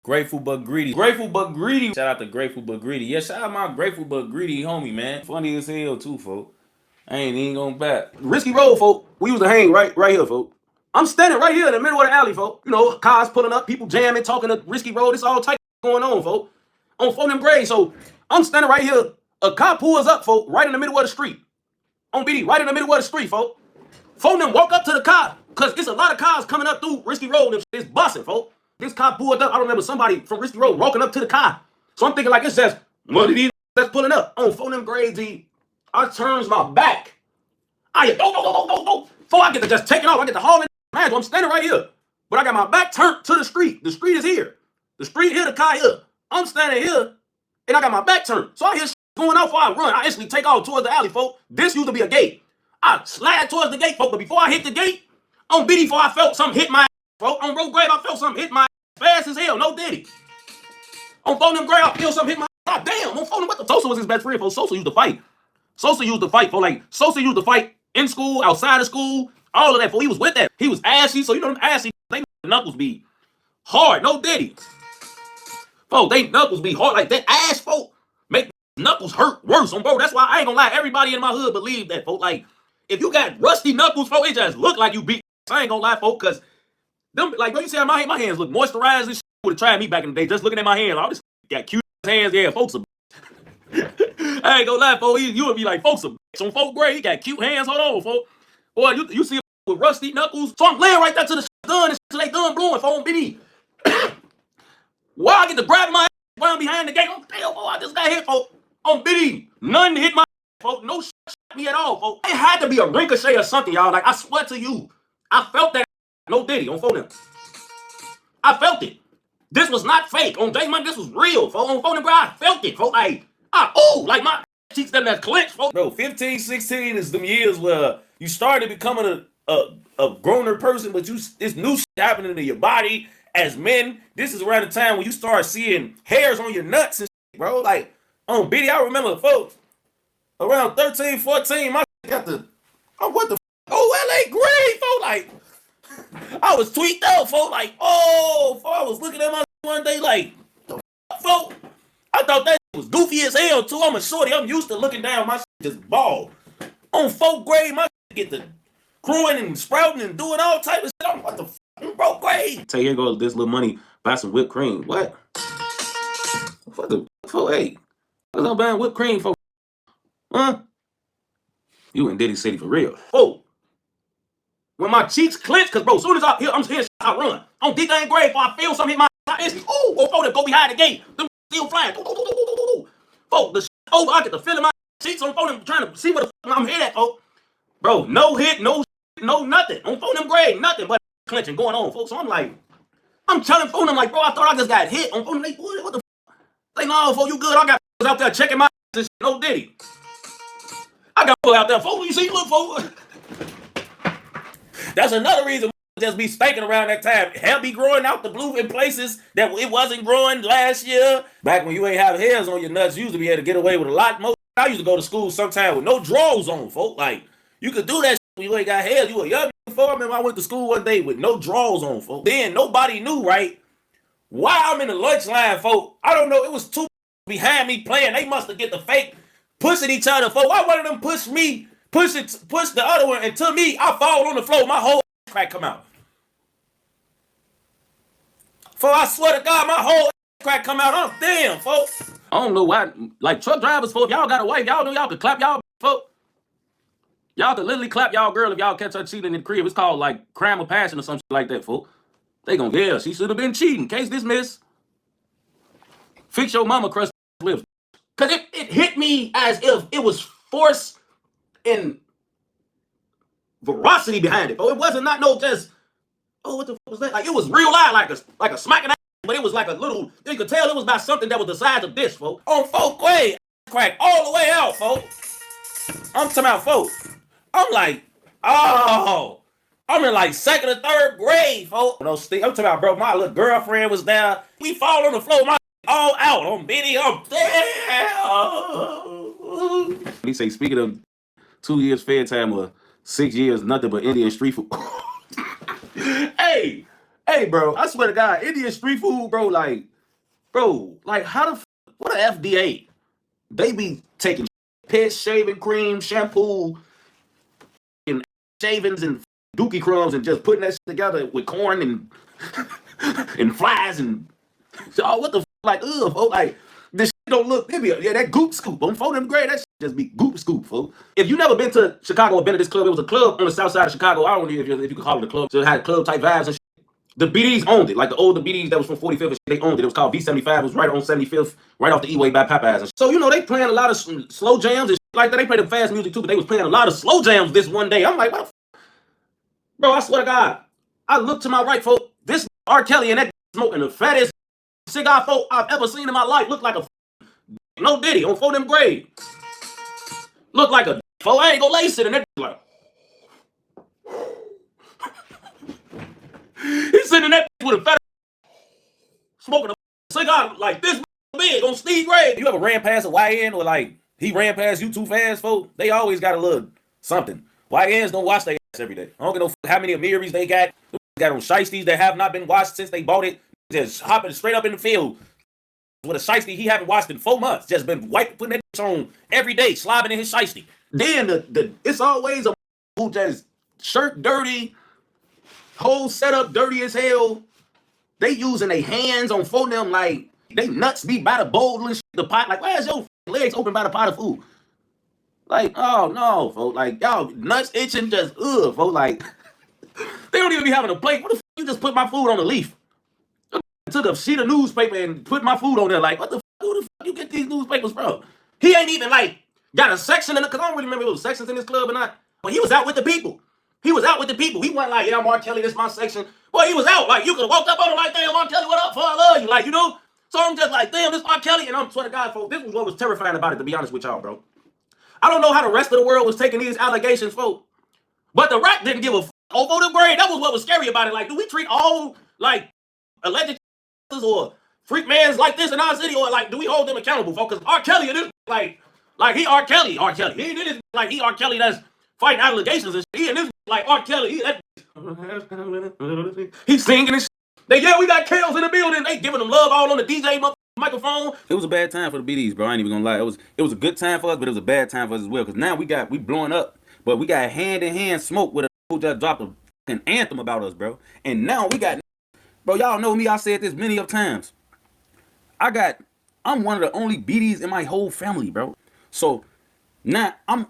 Grateful but greedy. Grateful but greedy. Shout out to Grateful but greedy. Yeah, shout out my Grateful but greedy homie, man. Funny as hell too, folks. I ain't even going back. Risky road, folk. We used to hang right here, folk. I'm standing right here in the middle of the alley, folk. You know, cars pulling up, people jamming, talking to Risky Road. It's all type going on, folk. On phone them grades. So I'm standing right here. A car pulls up, folk, right in the middle of the street. On BD, right in the middle of the street, folk. Phone them walk up to the car, because it's a lot of cars coming up through Risky Road and it's busting, folk. This car pulled up. I remember somebody from Risky Road walking up to the car. So I'm thinking like it's just one of these that's pulling up. On phone them grades, I turns my back. I go. Before I get to just take it off, I get to haul it. Man, I'm standing right here. But I got my back turned to the street. The street is here. The street here, the car here. I'm standing here, and I got my back turned. So I hear going off before I run. I instantly take off towards the alley, folk. This used to be a gate. I slide towards the gate, folk, but before I hit the gate, on BD, before I felt something hit my ass, folk. On road grave, I felt something hit my ass fast as hell. No diddy. On phone them grave, I feel something hit my ass. God damn, on phone them, what the Sosa was his best friend, folk. Sosa used to fight. Sosa used to fight, folk. Like, Sosa used to fight in school, outside of school, all of that, folk. He was with that. He was ashy, so you know them ashy, they knuckles be hard. No diddy. Folk, they knuckles be hard. Like, that ass, folk, make knuckles hurt worse on bro. That's why I ain't gonna lie, everybody in my hood believe that, folk. Like, if you got rusty knuckles, folk, it just look like you beat. I ain't gonna lie, folk, because them, like, bro, you see how my hands look moisturized and shit. Would have tried me back in the day, just looking at my hands. All this got cute hands. Yeah, folks are I ain't gonna lie, folk. You would be like, folks are on folk grade. He got cute hands. Hold on, folk. Boy, you see with rusty knuckles. So I'm laying right there to the done and they done blowing, folk, on BD. Why I get to grab my ass while I'm behind the gate? Oh, damn, boy, I just got hit, folk. On BD. Nothing hit my ass, folk. No shit me at all, folk. It had to be a ricochet or something, y'all. Like, I swear to you, I felt that. No diddy on phone. I felt it. This was not fake. On J Money, this was real, folk. On phone, bro, I felt it, folk. Like, like my cheeks them that clench, folk. Bro, 15, 16 is them years where you started becoming a grown-er person, but this new shit happening to your body as men. This is around the time when you start seeing hairs on your nuts and shit, bro. Like, on BD, I remember, folks, around 13, 14, my got the, what the LA grade, folks. Like, I was tweaked out, folks. Like, I was looking at my one day, like, the folks. I thought that was goofy as hell, too. I'm a shorty. I'm used to looking down. My shit just bald. On 4th grade, my shit get the growing and sprouting and doing all type of shit. I'm what the f***, bro, grade. Say, here goes this little money, buy some whipped cream. What? What the fuck? Hey, what's up buying whipped cream for? Huh? You in Diddy City for real. Oh. When my cheeks clench, because, bro, as soon as I'm here, I run. On D-Gang grade, before I feel something hit my instantly, go behind the gate. Them still flying. Folk, the shit over, I get the feeling my cheeks on phone. I'm trying to see what the fuck I'm hit at, folk. Bro, no hit, no shit, no nothing. On phone them grade, nothing but clenching going on, folks. So I'm like, I'm telling phone them, like, bro, I thought I just got hit. On phone them, what the fuck? They no, folks, you good. I got out there checking my and shit, no diddy. I got out there, folks. You see, look, folks. That's another reason just be spanking around that time. Hair be growing out the blue in places that it wasn't growing last year. Back when you ain't have hairs on your nuts, you used to be able to get away with a lot more. I used to go to school sometime with no drawers on, folks. Like, you could do that shit when you ain't got hairs. You a young before. I remember I went to school one day with no drawers on, folks. Then nobody knew, right, why I'm in the lunch line, folks. I don't know. It was two behind me playing. They must have get the fake pushing each other, folks. Why one of them push me? Push the other one, and to me, I fall on the floor. My whole crack come out. For I swear to God, my whole crack come out. I'm damn, folks. I don't know why, like truck drivers, folks, y'all got a wife, y'all know y'all could clap y'all, folks. Y'all could literally clap y'all girl if y'all catch her cheating in the crib. It's called like crime of passion or something like that, folks. They gonna, yeah, she should have been cheating. Case dismissed. Fix your mama crust lips. Because it hit me as if it was force and veracity behind it. It wasn't not no just, what the fuck was that? Like, it was real loud, like a smacking ass, but it was like a little, you could tell it was about something that was the size of this, folks. On 4th grade, crack all the way out, folks. I'm talking about, folks. I'm like, I'm in like 2nd or 3rd grade, folks. No, I'm talking about, bro, my little girlfriend was there. We fall on the floor, my all out on video. Damn. He say, speaking of 2 years fair time or 6 years, nothing but Indian street food. Hey, bro, I swear to God, Indian street food, bro, like, Bro, like how the what a FDA? They be taking piss, shaving cream, shampoo, and shavings and dookie crumbs and just putting that shit together with corn and and flies and oh, what the like, ugh, folks, like this shit don't look. Yeah, that goop scoop on phone them grade. That shit just be goop scoop, folks. If you never been to Chicago or been to this club, it was a club on the south side of Chicago. I don't know if you could call it a club. So it had club type vibes and shit. The BDs owned it, like the older BDs that was from 45th and shit, they owned it. It was called V75. It was right on 75th, right off the E-way by Popeyes. And shit. So, you know, they playing a lot of slow jams and shit like that. They play the fast music too, but they was playing a lot of slow jams this one day. I'm like, what the bro, I swear to God. I look to my right, folks. This R. Kelly and that smoking the fattest cigar folk I've ever seen in my life. Look like a no Diddy on for them grade. Look like a folk. I ain't gonna lace it and that like. He's sitting in that with a fat smoking a cigar like this big on Steve Gray. You ever ran past a YN or like he ran past you too fast, folks? They always got a little something. YNs don't wash their ass every day. I don't know how many Amiris they got. They got on shiesties that have not been washed since they bought it. Just hopping straight up in the field with a shiesty he haven't washed in 4 months. Just been putting that on every day, slobbing in his shiesty. Then it's always a who just shirt dirty, whole setup dirty as hell. They using their hands on for them like they nuts be by the bowl and shit, the pot. Like, where's your legs open by the pot of food? Like, oh no, folks. Like, y'all nuts itching just ugh, folks. Like, they don't even be having a plate. What the f you just put my food on a leaf? I took a sheet of newspaper and put my food on there. Like, what the f? Who the f you get these newspapers from? He ain't even like got a section in the. Cause I don't really remember if it was sections in this club or not. But he was out with the people. He was out with the people. He wasn't like, yeah, I'm R. Kelly, this is my section. Boy, he was out. Like, you could have walked up on him like, damn, R. Kelly, what up, for I love you. Like, you know? So I'm just like, damn, this R. Kelly. And I'm swear to God, folks, this was what was terrifying about it, to be honest with y'all, bro. I don't know how the rest of the world was taking these allegations, folks. But the rap didn't give a f over the grade. That was what was scary about it. Like, do we treat all, like, alleged or freak mans like this in our city? Or, like, do we hold them accountable, folks? Because R. Kelly, it is like he R. Kelly. He did it like he R. Kelly that's fighting allegations and shit. He and this like R. Kelly. He's singing and shit. We got Kales in the building. They giving them love all on the DJ microphone. It was a bad time for the BDs, bro. I ain't even gonna lie. It was a good time for us, but it was a bad time for us as well. Cause now we blowing up, but we got hand in hand smoke with a who just dropped a fucking anthem about us, bro. And now we got, bro. Y'all know me. I said this many of times. I'm one of the only BDs in my whole family, bro. So now I'm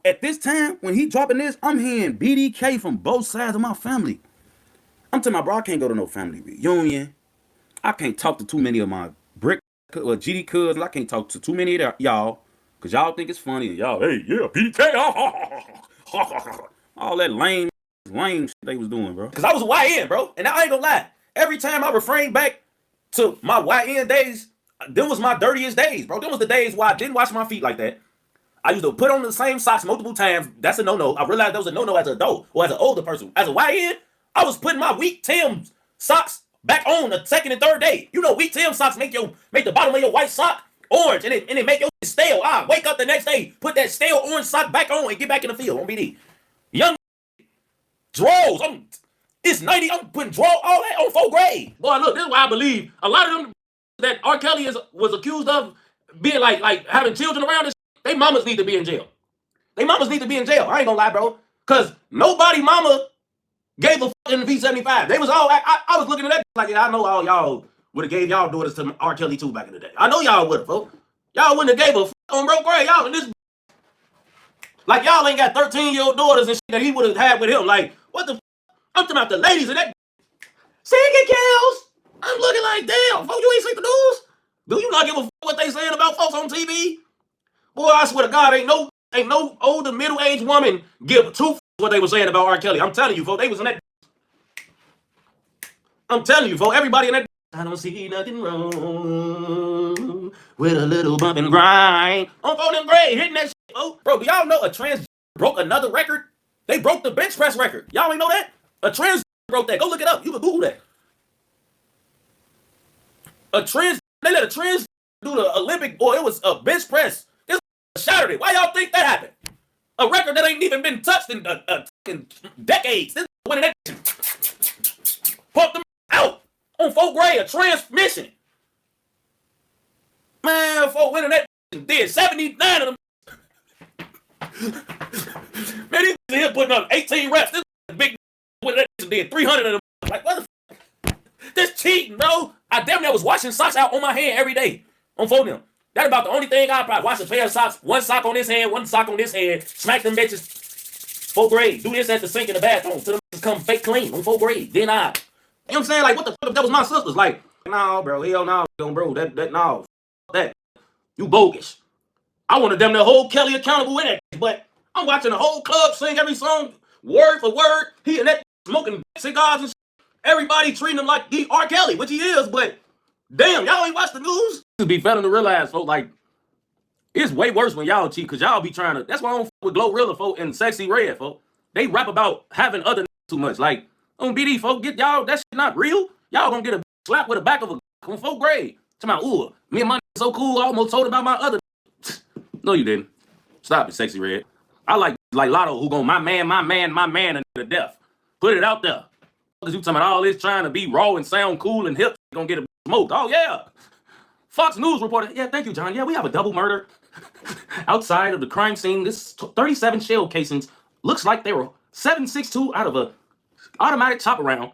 at this time when he dropping this, I'm hearing BDK from both sides of my family. I'm telling my bro, I can't go to no family reunion. I can't talk to too many of my brick or GD cousins. I can't talk to too many of y'all because y'all think it's funny. And y'all, hey, yeah, BDK. All that lame shit they was doing, bro. Because I was a YN, bro. And I ain't gonna lie. Every time I refrain back to my YN days, them was my dirtiest days, bro. Them was the days where I didn't wash my feet like that. I used to put on the same socks multiple times. That's a no-no. I realized that was a no-no as an adult or as an older person. As a YN, I was putting my weak Tim's socks back on the second and third day. You know, weak Tim socks make the bottom of your white sock orange and it make your stale. I wake up the next day, put that stale orange sock back on and get back in the field on BD. Young draws. It's 90. I'm putting draw all that on 4th grade. Boy, look, this is why I believe a lot of them that R. Kelly was accused of being like having children around and they mamas need to be in jail. They mamas need to be in jail. I ain't gonna lie, bro. Cause nobody mama gave a fuck in the V75. They was all I was looking at that like, yeah, I know all y'all would have gave y'all daughters to R. Kelly too back in the day. I know y'all would have, folks. Y'all wouldn't have gave a fuck on bro Gray. Y'all in this like y'all ain't got 13-year-old daughters and shit that he would have had with him. Like, what the fuck? I'm talking about the ladies in that singing kills. I'm looking like, damn, folks, you ain't seen the news? Do you not give a fuck what they saying about folks on TV? Boy, I swear to God, ain't no older middle-aged woman give two what they were saying about R. Kelly. I'm telling you, folks, they was in that. I'm telling you, folks, everybody in that. I don't see nothing wrong with a little bump and grind. On phone them grade, hitting that shit, folks. Bro, do y'all know a trans broke another record? They broke the bench press record. Y'all ain't know that? A trans broke that. Go look it up. You can Google that. They let a trans do the Olympic, boy, it was a bench press. This shattered it. Why y'all think that happened? A record that ain't even been touched in decades. This winning that pumped them out on 4th grade, a transmission. Man, folk winning that did 79 of them. Man, these here putting up 18 reps. This big winning that did 300 of them. Like, what the f? This cheating, bro. I damn near was washing socks out on my hand every day on phone them. That's about the only thing I probably wash a pair of socks. One sock on this hand, one sock on this hand. Smack them bitches. 4th grade. Do this at the sink in the bathroom till them bitches come fake clean on 4th grade. Then I. You know what I'm saying? Like, what the fuck if that was my sisters? Like, nah, bro, hell no, bro, no, that, you bogus. I wanted them to hold Kelly accountable in it, but I'm watching the whole club sing every song, word for word. He and that smoking cigars and shit. Everybody treating him like he R. Kelly, which he is, but damn, y'all ain't watch the news? To be failing to realize, folks, like, it's way worse when y'all cheat, because y'all be trying to, that's why I don't f with Glorilla, folks, and Sexyy Red, folks. They rap about having other too much. Like, on BD, folks, get y'all, that shit not real. Y'all gonna get a slap with the back of a on 4th grade. Talking about, ooh, me and my so cool, I almost told about my other. No, you didn't. Stop it, Sexyy Red. I like Latto, who gon' my man, and to death. Put it out there. Because you talking about all this trying to be raw and sound cool and hip, gonna get a smoked. Oh, yeah. Fox News reported, yeah, thank you, John. Yeah, we have a double murder outside of the crime scene. This 37 shell casings looks like they were 7.62 out of a automatic chopper round.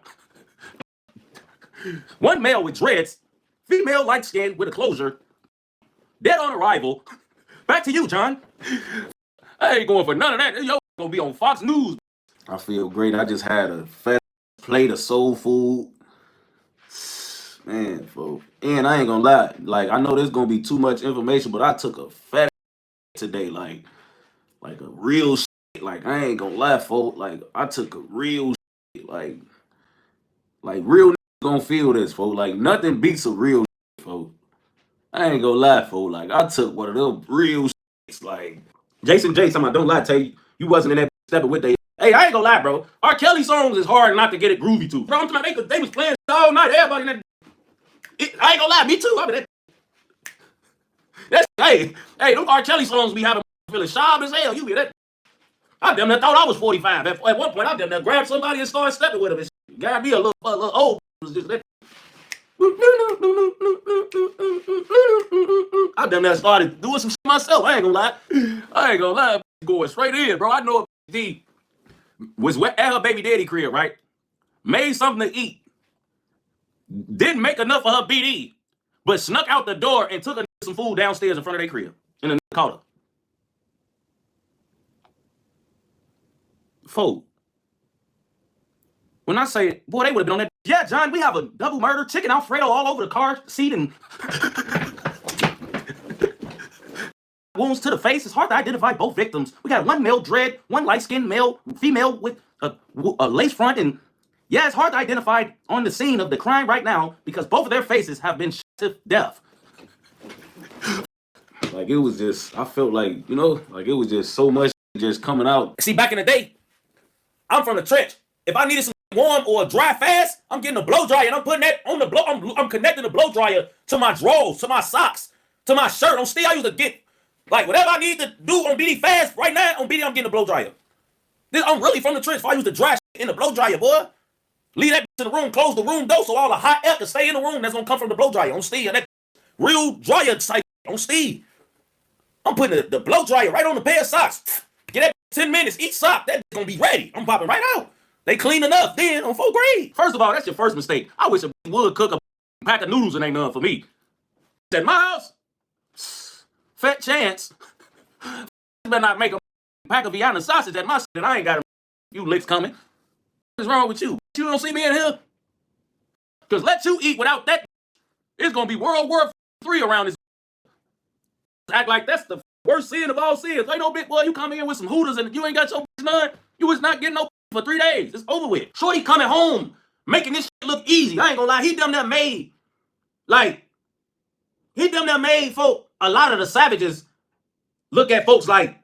One male with dreads, female light skin with a closure, dead on arrival. Back to you, John. I ain't going for none of that. Yo, gonna be on Fox News. I feel great. I just had a fat plate of soul food. Man, folks. And I ain't gonna lie. Like, I know there's gonna be too much information, but I took a fat today, like a real shit. Like, I ain't gonna lie, folks. Like, I took a real shit. Like real gonna feel this, folks. Like, nothing beats a real shit, folks. I ain't gonna lie, folks. Like, I took one of them real shits. Like, Jason J. Something I don't lie, tell you wasn't in that stepping with they. Hey, I ain't gonna lie, bro. R. Kelly songs is hard not to get it groovy to. Bro, I'm talking about they was playing all night. Everybody in that. I ain't gonna lie, me too. I mean, hey, them R. Kelly songs be having feeling sharp as hell. You be that. I damn near thought I was 45. At one point, I damn near grabbed somebody and started stepping with him. And got me a little old. Was just that. I damn near started doing some shit myself. I ain't gonna lie. Going straight in, bro. I know D was at her baby daddy crib, right? Made something to eat. Didn't make enough for her BD, but snuck out the door and took some food downstairs in front of their crib. And then called her. Fool. When I say, boy, they would have been on that. Yeah, John, we have a double murder, chicken Alfredo all over the car seat and wounds to the face. It's hard to identify both victims. We got one male dread, one light-skinned female with a lace front, and yeah, it's hard to identify on the scene of the crime right now because both of their faces have been shot to death. Like, it was just, I felt like, like it was just so much just coming out. See, back in the day, I'm from the trench. If I needed some warm or dry fast, I'm getting a blow dryer and I'm putting that on the blow. I'm connecting the blow dryer to my drawers, to my socks, to my shirt. On Steve, I used to get, like, whatever I need to do on BD fast, right now, on BD, I'm getting a blow dryer. I'm really from the trench. If I used to dry shit in the blow dryer, boy. Leave that in the room, close the room door so all the hot air can stay in the room. That's gonna come from the blow dryer on Steve. That real dryer type on Steve. I'm putting the blow dryer right on the pair of socks. Get that 10 minutes each sock. That's gonna be ready. I'm popping right out. They clean enough then on 4th grade. First of all, that's your first mistake. I wish a would cook a pack of noodles and ain't none for me. At my house, fat chance. Better not make a pack of Vienna sausage at my and I ain't got a few licks coming. What's wrong with you? You don't see me in here? Because let you eat without that, it's going to be World War III around this. Act like that's the worst sin of all sins. Ain't no big boy, you come in with some hooters and you ain't got your none. You was not getting no for 3 days. It's over with. Shorty coming home, making this shit look easy. I ain't gonna lie, he damn near made, folk, a lot of the savages look at folks like,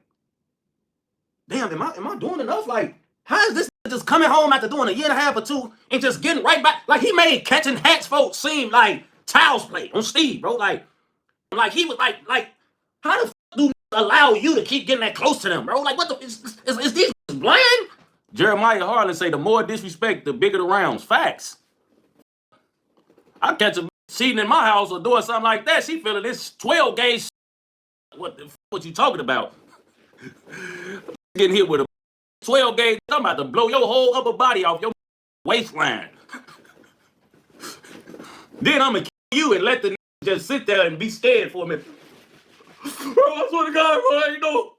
damn, am I doing enough? Like, how is this just coming home after doing a year and a half or 2 and just getting right back? Like, he made catching hats folks seem like child's play on Steve, bro. Like he was like, how the fuck do allow you to keep getting that close to them, bro? Like, what the, is these blind? Jeremiah Harlan say the more disrespect, the bigger the rounds. Facts. I catch a cheating in my house or doing something like that, she feeling this 12 gauge. What you talking about? Getting hit with a 12 gauge. I'm about to blow your whole upper body off your waistline. Then I'm gonna kill you and let the just sit there and be scared for a minute. Bro, I swear to God, bro, you know.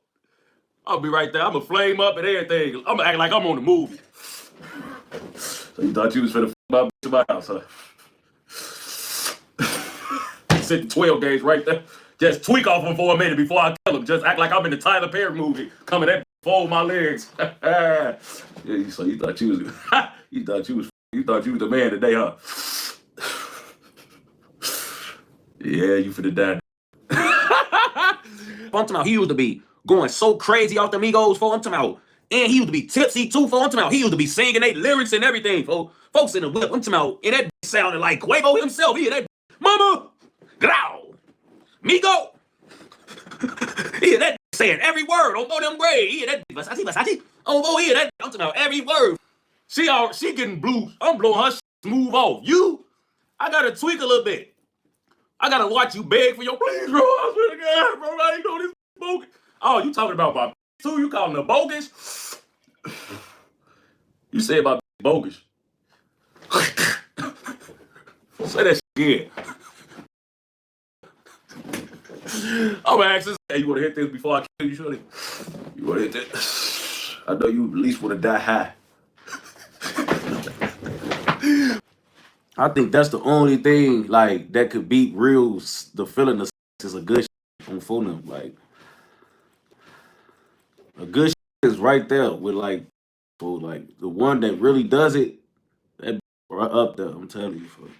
I'll be right there. I'm gonna flame up and everything. I'm gonna act like I'm on the movie. So you thought you was finna my to my house, huh? Sit the 12 gauge right there. Just tweak off him for a minute before I kill him. Just act like I'm in the Tyler Perry movie. Coming at fold my legs. Yeah, so you thought you was you thought you was the man today, huh? Yeah, you finna die. I'm talking about he used to be going so crazy off the Migos, for I'm talking about, and he used to be tipsy too, for I'm talking about, he used to be singing they lyrics and everything, for folks in the whip, I'm talking about, and that sounded like Quavo himself. He had that mama, growl, Migo. He had that saying every word on them grade. He had that Versace. Oh, he had that. I'm talking about every word. She getting blue. I'm blowing her smooth off. You, I gotta tweak a little bit. I gotta watch you beg for your please, bro. I swear to God, bro. I ain't know this bogus. Oh, you talking about my too? You calling her bogus? You say about bogus. Say that shit again. I'm gonna ask this. Hey, you wanna hit this before I kill you, shorty? You wanna hit this? I know you at least wanna die high. I think that's the only thing like that could beat real the feeling of is a good on phone. Like a good is right there with like the one that really does it. That right up there, I'm telling you, folks.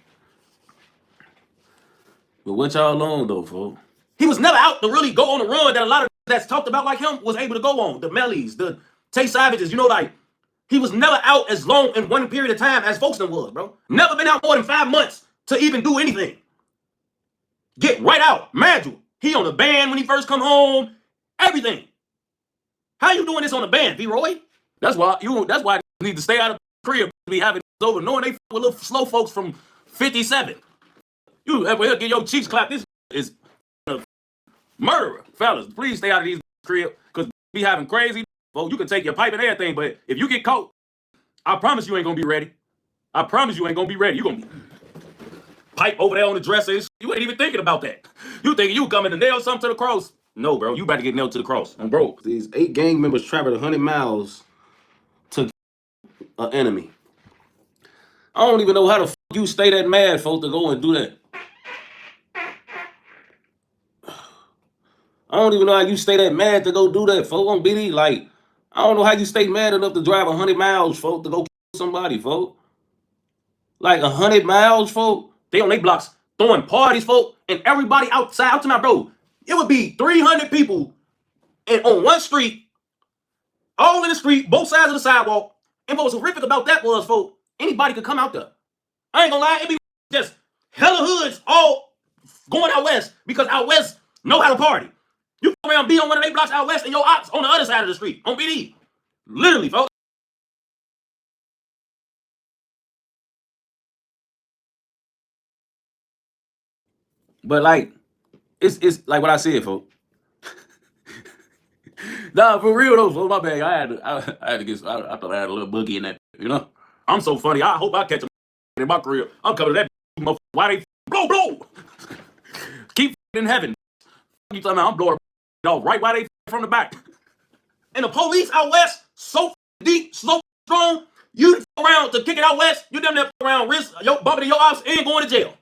But what y'all on though, folks? He was never out to really go on the run that a lot of that's talked about like him was able to go on. The Mellies, the Tay Savages, you know, like he was never out as long in one period of time as Folkestone was, bro. Never been out more than 5 months to even do anything. Get right out. Mad he on the band when he first come home. Everything. How you doing this on the band, V-Roy? That's why you need to stay out of the crib to be having this over, knowing they with little slow folks from 57. You ever get your cheeks clapped? This is a murderer. Fellas, please stay out of these crib, because be having crazy. Well, you can take your pipe and everything, but if you get caught, I promise you ain't gonna be ready. I promise you ain't gonna be ready. You gonna be pipe over there on the dresser. You ain't even thinking about that. You thinking you coming to nail something to the cross. No, bro, you about to get nailed to the cross. And bro, these 8 gang members traveled 100 miles to an enemy. I don't even know how the fuck you stay that mad, folks, to go and do that. I don't even know how you stay that mad to go do that, folks. On BD, like, I don't know how you stay mad enough to drive 100 miles, folks, to go kill somebody, folks. Like 100 miles, folks. They on their blocks throwing parties, folks, and everybody outside. Out to my bro, it would be 300 people and on one street, all in the street, both sides of the sidewalk. And what was horrific about that was, folks, anybody could come out there. I ain't gonna lie, it be just hella hoods all going out west because out west know how to party. You go around be on one of their blocks out west and your ops on the other side of the street on BD. Literally, folks. But like, it's like what I said, folks. Nah, for real though, folks. My bad. I had to get. I thought I had a little boogie in that. You know, I'm so funny. I hope I catch him in my career. I'm coming to that motherfucker. Why they blow? Keep in heaven. You talking about I'm blowing off right while they from the back. And the police out west so deep, so strong. You around to kick it out west. You them there around risk bumping your ops and going to jail.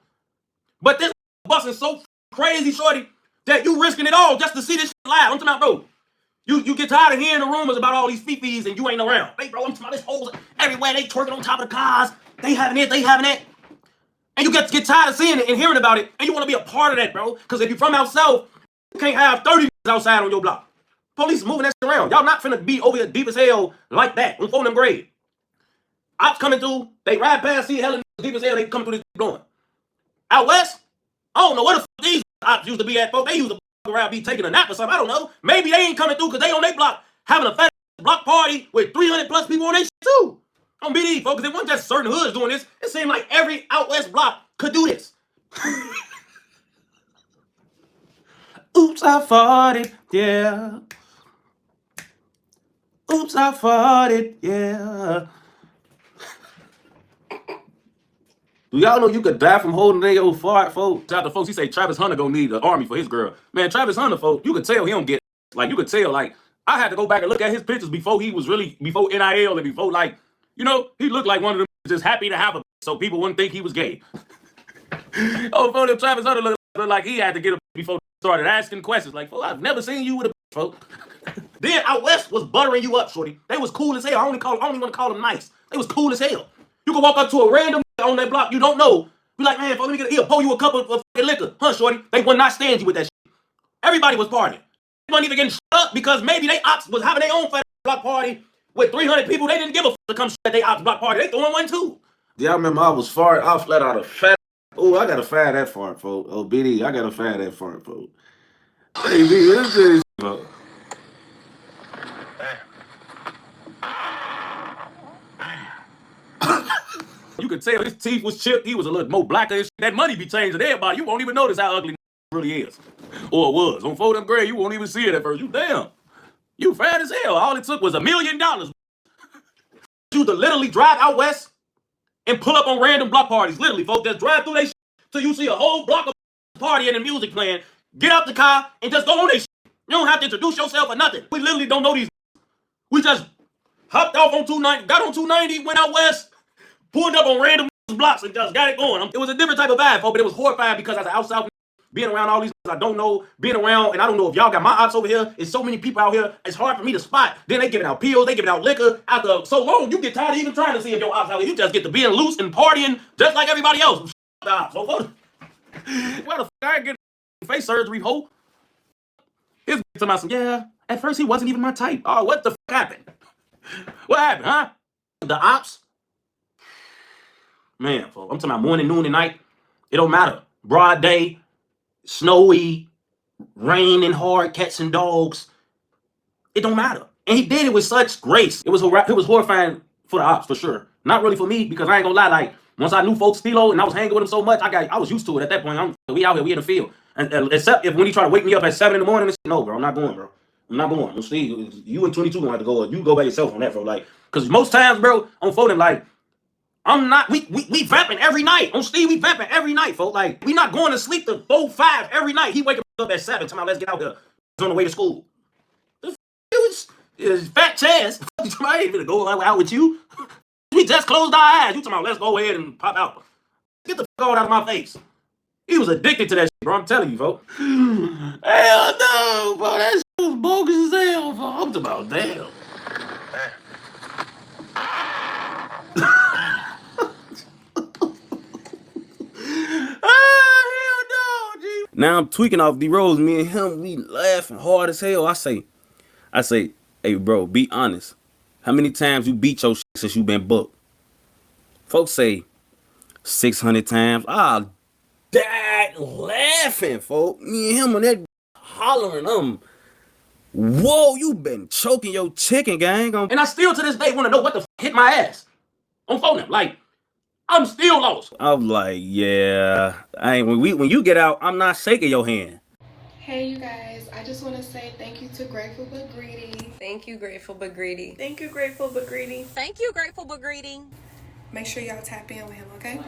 But this busting so crazy, shorty, that you risking it all just to see this shit live. I'm talking about, bro. You get tired of hearing the rumors about all these fifis and you ain't around. Hey, bro, I'm talking about this whole everywhere they twerking on top of the cars. They having it, they having that. And you get tired of seeing it and hearing about it, and you want to be a part of that, bro. Because if you're from out south, you can't have 30 outside on your block. Police moving that shit around. Y'all not finna be over here deep as hell like that on them grade. Ops coming through, they ride past, see hella deep as hell, they come through this blowing. Out west, I don't know where the fuck these ops used to be at, folks. They used to around be taking a nap or something. I don't know. Maybe they ain't coming through because they on their block having a fat block party with 300 plus people on their shit too. On BD, folks. It wasn't just certain hoods doing this. It seemed like every out west block could do this. Oops, I farted, yeah. Oops, I farted, yeah. Do y'all know you could die from holding their old fart, folks? Shout out to folks, he say Travis Hunter gonna need an army for his girl. Man, Travis Hunter, folks, you could tell he don't get, like, you could tell, like, I had to go back and look at his pictures before he was really, before NIL and before, like, you know, he looked like one of them just happy to have a so people wouldn't think he was gay. Oh, for them Travis Hunter looked like he had to get a before he started asking questions. Like, folks, I've never seen you with a folks. Then out west was buttering you up, shorty. They was cool as hell. I only want to call them nice. They was cool as hell. You could walk up to a random on that block you don't know. Be like, man, let me get he'll pour you a cup of liquor. Huh, shorty? They would not stand you with that shit. Everybody was partying. They wasn't even getting shut up because maybe they ops was having their own fat block party with 300 people. They didn't give a fuck to come at their ops block party. They throwing one too. Yeah, I remember I was farting. I was let out a fat. Oh, I gotta fire that fart, folks. Oh, BD, I gotta fire that fart, folks. Hey, B, let's do this, folks. You could tell his teeth was chipped. He was a little more blacker. That money be changing everybody. You won't even notice how ugly really is. Or it was. On 4 them grade, you won't even see it at first. You damn. You fat as hell. All it took was $1 million. You to literally drive out west and pull up on random block parties. Literally, folks, just drive through they shit till you see a whole block of party and the music playing. Get out the car and just go on they shit. You don't have to introduce yourself or nothing. We literally don't know these. We just hopped off on 290, got on 290, went out west, pulled up on random blocks and just got it going. It was a different type of vibe, folks, but it was horrifying because as an outside being around all these I don't know, being around, and I don't know if y'all got my ops over here. It's so many people out here, it's hard for me to spot. Then they giving out pills, they giving out liquor. After so long, you get tired of even trying to see if your ops out here. You just get to being loose and partying just like everybody else. So where the fuck I get face surgery, ho? His talking about some, yeah, at first he wasn't even my type. Oh, what the fuck happened? What happened, huh? The ops? Man, folks, I'm talking about morning, noon, and night. It don't matter. Broad day, snowy, raining hard, cats and dogs. It don't matter. And he did it with such grace. It was horrifying for the ops, for sure. Not really for me, because I ain't gonna lie, like, once I knew folks Stilo and I was hanging with him so much, I was used to it at that point. We out here, we in the field. And except if when he try to wake me up at 7 in the morning, no, bro, I'm not going, bro. I'm not going. See, you and 22 gonna have to go. You go by yourself on that, bro. Like, because most times, bro, on phone, like, I'm not, we vamping every night. On Steve, we vamping every night, folks. Like, we not going to sleep till 4, 5 every night. He wake up at 7, tell me, let's get out here. He's on the way to school. It was fat chance. I ain't gonna go out with you. We just closed our eyes. You talking about, let's go ahead and pop out. Get the fuck out of my face. He was addicted to that shit, bro. I'm telling you, folks. Hell no, bro. That shit was bogus as hell, bro. I'm talking about, damn. Now I'm tweaking off D-Rose. Me and him, we laughing hard as hell. I say, hey, bro, be honest. How many times you beat your shit since you been booked? Folks say 600 times. I died laughing, folks. Me and him on that hollering. Whoa, you been choking your chicken, gang. And I still to this day want to know what the hit my ass on phone. Like, I'm still lost. I'm like, yeah. When you get out, I'm not shaking your hand. Hey you guys, I just want to say thank you to Grateful But Greedy. Thank you, Grateful But Greedy. Thank you, Grateful But Greedy. Thank you, Grateful But Greedy. Make sure y'all tap in with him, okay?